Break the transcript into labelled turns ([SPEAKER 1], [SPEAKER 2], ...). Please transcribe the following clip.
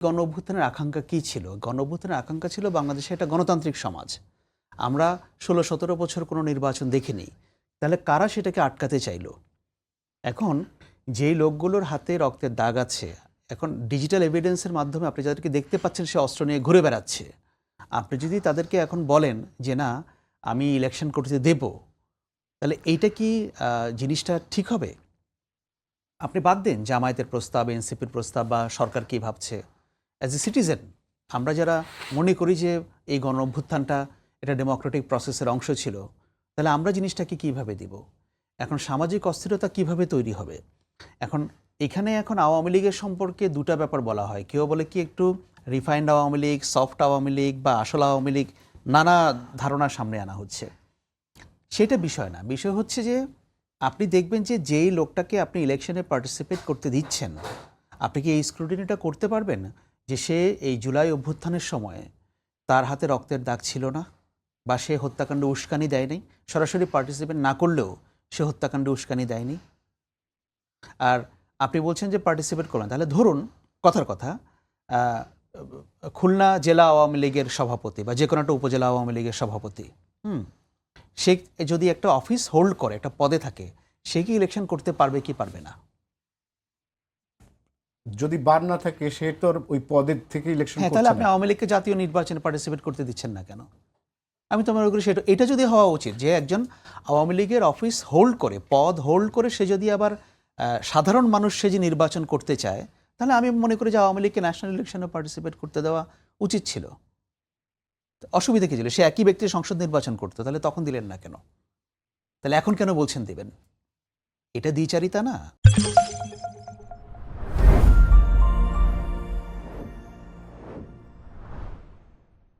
[SPEAKER 1] গণ অভ্যুত্থানের আকাঙ্ক্ষা কী ছিল? গণ অভ্যুত্থানের আকাঙ্ক্ষা ছিল বাংলাদেশে একটা গণতান্ত্রিক সমাজ। আমরা ১৬-১৭ বছর কোনো নির্বাচন দেখিনি। তাহলে কারা সেটাকে আটকাতে চাইল? এখন যেই লোকগুলোর হাতে রক্তের দাগ আছে, এখন ডিজিটাল এভিডেন্সের মাধ্যমে আপনি যাদেরকে দেখতে পাচ্ছেন সে অস্ত্র নিয়ে ঘুরে বেড়াচ্ছে। আপনি যদি তাদেরকে এখন বলেন যে, "না, আমি ইলেকশন করতে দেব", তাহলে এইটা কি জিনিসটা ঠিক হবে? আপনি বাদ দেন জামায়াতের প্রস্তাব, এনসিপির প্রস্তাব বা সরকার কী ভাবছে। অ্যাজ এ সিটিজেন আমরা যারা মনে করি যে এই গণ অভ্যুত্থানটা এটা ডেমোক্রেটিক প্রসেসের অংশ ছিল, তাহলে আমরা জিনিসটাকে কীভাবে দিব? এখন সামাজিক অস্থিরতা কিভাবে তৈরি হবে? এখন আওয়ামী লীগের সম্পর্কে দুটা ব্যাপার বলা হয়। কেউ বলে কি একটু রিফাইন্ড আওয়ামী লীগ, সফট আওয়ামী লীগ বা আসল আওয়ামী লীগ, নানা ধারণা সামনে আনা হচ্ছে। সেটা বিষয় না। বিষয় হচ্ছে যে আপনি দেখবেন যে যেই লোকটাকে আপনি ইলেকশনে পার্টিসিপেট করতে দিচ্ছেন, আপনি কি এই স্ক্রুটিনিটা করতে পারবেন যে সে এই জুলাই অভ্যুত্থানের সময় তার হাতে রক্তের দাগ ছিল না, বা সে হত্যাকাণ্ডে উস্কানি দেয়নি? সরাসরি পার্টিসিপেট না করলেও সে হত্যাকাণ্ডে উস্কানি দেয়নি। আর আপনি বলছেন যে পার্টিসিপেট করলেন, তাহলে ধরুন কথার কথা আহ, খুলনা জেলা আওয়ামী লীগের সভাপতি বা যে কোনো একটা উপজেলা আওয়ামী লীগের সভাপতি, সে যদি একটা অফিস হোল্ড করে, একটা পদে থাকে, সে কি ইলেকশন করতে পারবে কি পারবে না?
[SPEAKER 2] যদি বার না থাকে সে তো আর ওই পদের থেকে ইলেকশন
[SPEAKER 1] হ্যাঁ, তাহলে
[SPEAKER 2] করছে
[SPEAKER 1] আপনি
[SPEAKER 2] না।
[SPEAKER 1] আওয়ামী লীগকে জাতীয় নির্বাচনে পার্টিসিপেট করতে দিচ্ছেন না কেন? আমি তো মনে করি এটা যদি হওয়া উচিত যে একজন আওয়ামী লীগের অফিস হোল্ড করে, পদ হোল্ড করে, সে যদি আবার সাধারণ মানুষ সে যে নির্বাচন করতে চায়, তাহলে আমি মনে করি যে আওয়ামী লীগকে ন্যাশনাল ইলেকশনে পার্টিসিপেট করতে দেওয়া উচিত ছিল। অসুবিধা কী ছিল? সে একই ব্যক্তির সংসদ নির্বাচন করতো, তাহলে তখন দিলেন না কেন? তাহলে এখন কেন বলছেন দিবেন? এটা দ্বিচারিতা না?